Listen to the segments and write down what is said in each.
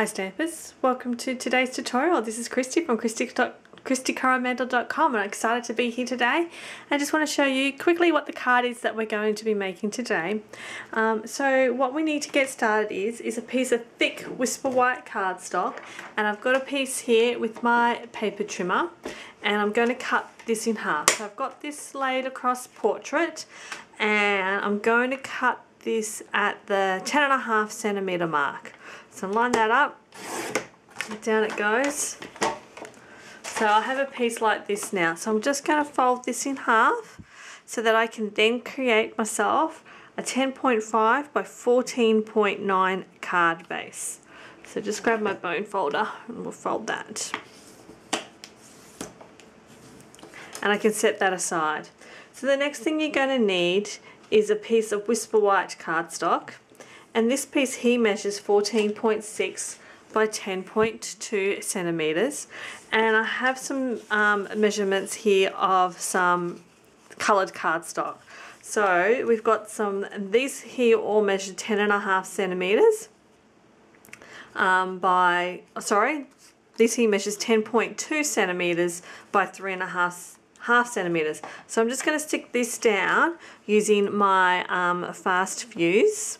Hi Stampers, welcome to today's tutorial. This is Kristy from KristyCoromandel.com and I'm excited to be here today. I just want to show you quickly what the card is that we're going to be making today. So what we need to get started is a piece of thick Whisper White cardstock, and I've got a piece here with my paper trimmer and I'm going to cut this in half. So I've got this laid across portrait and I'm going to cut this at the 10.5 centimeter mark. So line that up, down it goes. So I have a piece like this now. So I'm just going to fold this in half so that I can then create myself a 10.5 by 14.9 card base. So just grab my bone folder and we'll fold that. And I can set that aside. So the next thing you're going to need is a piece of Whisper White cardstock. And this piece here measures 14.6 by 10.2 centimeters. And I have some measurements here of some colored cardstock. So we've got these here all measure 10.5 centimeters this here measures 10.2 centimeters by 3.5 centimeters. So I'm just going to stick this down using my fast fuse.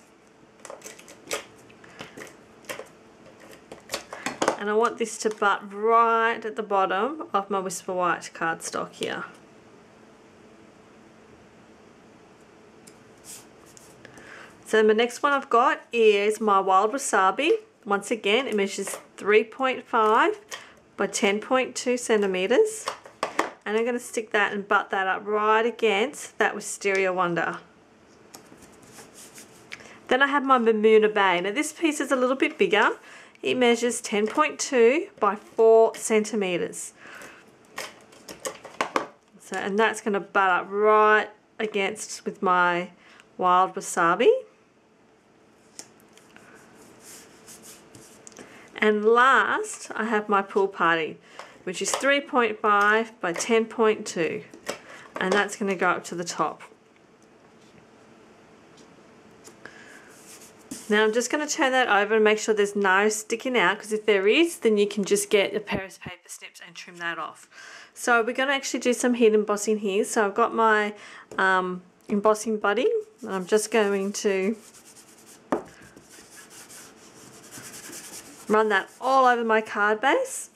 And I want this to butt right at the bottom of my Whisper White cardstock here. So the next one I've got is my Wild Wasabi. Once again, it measures 3.5 by 10.2 centimeters. And I'm going to stick that and butt that up right against that Wisteria Wonder. Then I have my Bermuda Bay. Now this piece is a little bit bigger. It measures 10.2 by 4 centimeters. So, and that's going to butt up right against with my Wild Wasabi. And last, I have my Pool Party, which is 3.5 by 10.2. And that's going to go up to the top. Now I'm just going to turn that over and make sure there's no sticking out, because if there is, then you can just get a pair of paper snips and trim that off. So we're going to actually do some heat embossing here. So I've got my embossing buddy and I'm just going to run that all over my card base.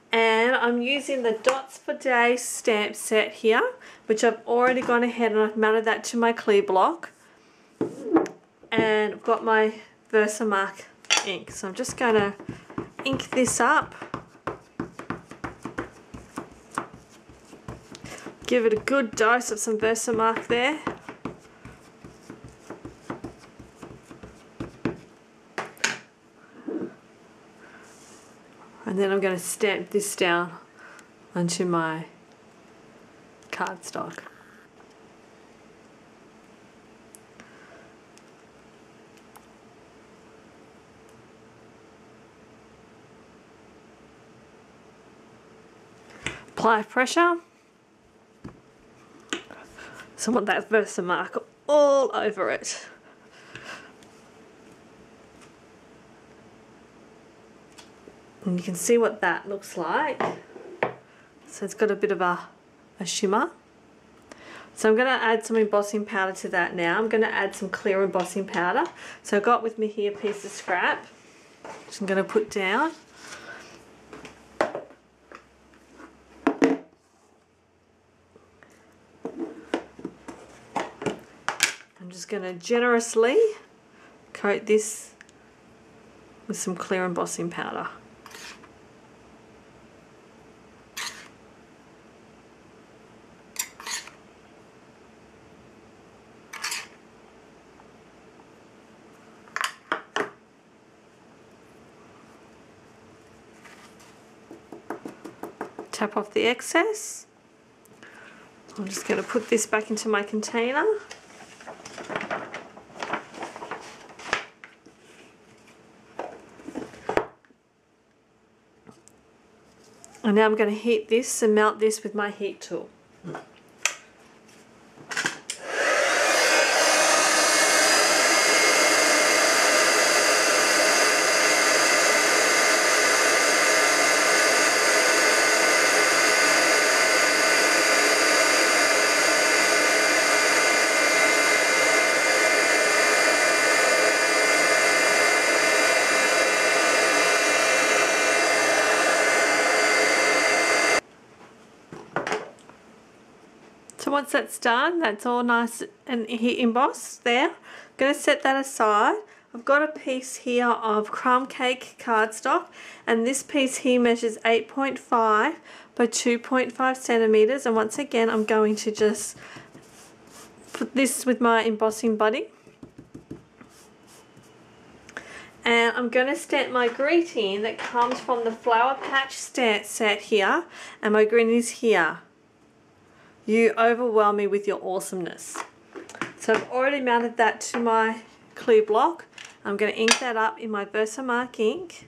And I'm using the Dots for Day stamp set here, which I've already gone ahead and I've mounted that to my clear block. And I've got my Versamark ink. So I'm just going to ink this up. Give it a good dose of some Versamark there. And then I'm going to stamp this down onto my cardstock. Apply pressure. So I want that Versamark all over it. And you can see what that looks like. So it's got a bit of a shimmer. So I'm going to add some embossing powder to that now. I'm going to add some clear embossing powder. So I've got with me here a piece of scrap, which I'm going to put down. I'm just going to generously coat this with some clear embossing powder. Tap off the excess. I'm just going to put this back into my container. And now I'm going to heat this and melt this with my heat tool. So once that's done, that's all nice and embossed there. I'm going to set that aside. I've got a piece here of crumb cake cardstock, and this piece here measures 8.5 by 2.5 centimeters. And once again, I'm going to just put this with my embossing buddy. And I'm going to stamp my greeting that comes from the Flower Patch stamp set here, and my greeting is here. You overwhelm me with your awesomeness. So I've already mounted that to my glue block. I'm going to ink that up in my Versamark ink.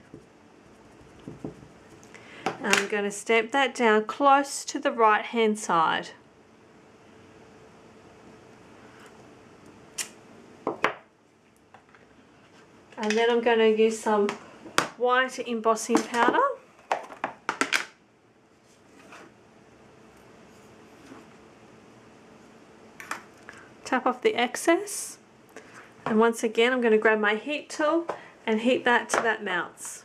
And I'm going to stamp that down close to the right hand side. And then I'm going to use some white embossing powder. Tap off the excess. And once again, I'm going to grab my heat tool and heat that to that melts.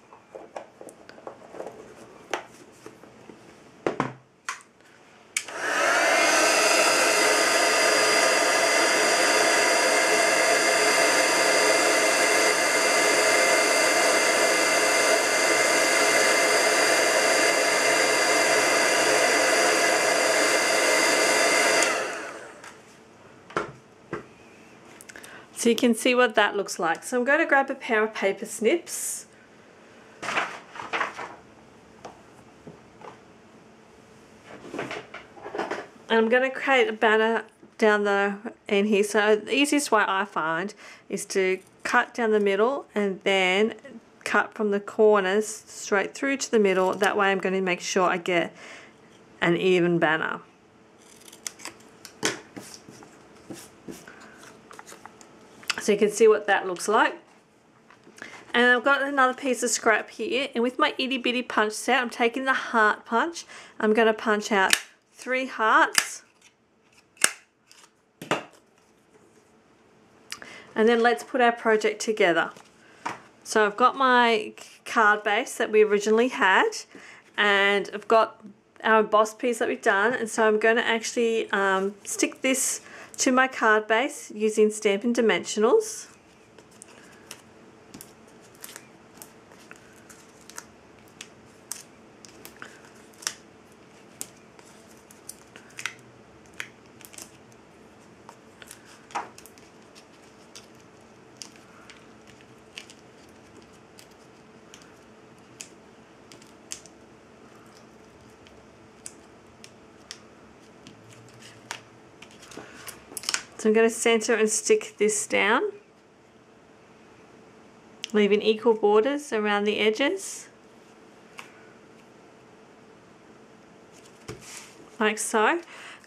So you can see what that looks like. So I'm going to grab a pair of paper snips. And I'm going to create a banner down the end here. So the easiest way I find is to cut down the middle and then cut from the corners straight through to the middle. That way I'm going to make sure I get an even banner. So you can see what that looks like. And I've got another piece of scrap here, and with my itty bitty punch set, I'm taking the heart punch. I'm going to punch out 3 hearts. And then let's put our project together. So I've got my card base that we originally had, and I've got our emboss piece that we've done, and so I'm going to actually stick this to my card base using Stampin' Dimensionals. So I'm going to center and stick this down, leaving equal borders around the edges, like so. I'm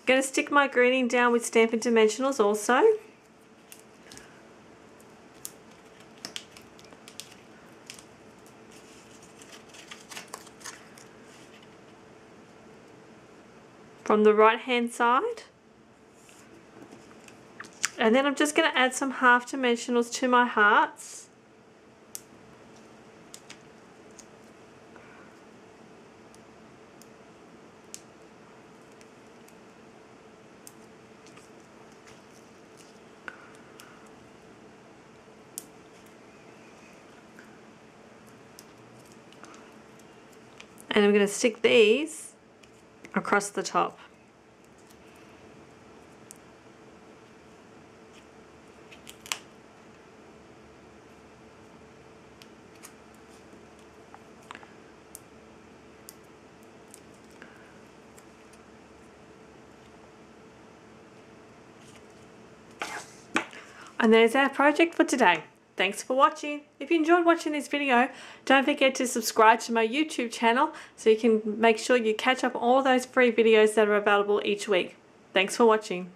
going to stick my greeting down with Stampin' Dimensionals also. From the right hand side. And then I'm just going to add some half dimensionals to my hearts. And I'm going to stick these across the top. And there's our project for today. Thanks for watching. If you enjoyed watching this video, don't forget to subscribe to my YouTube channel so you can make sure you catch up all those free videos that are available each week. Thanks for watching.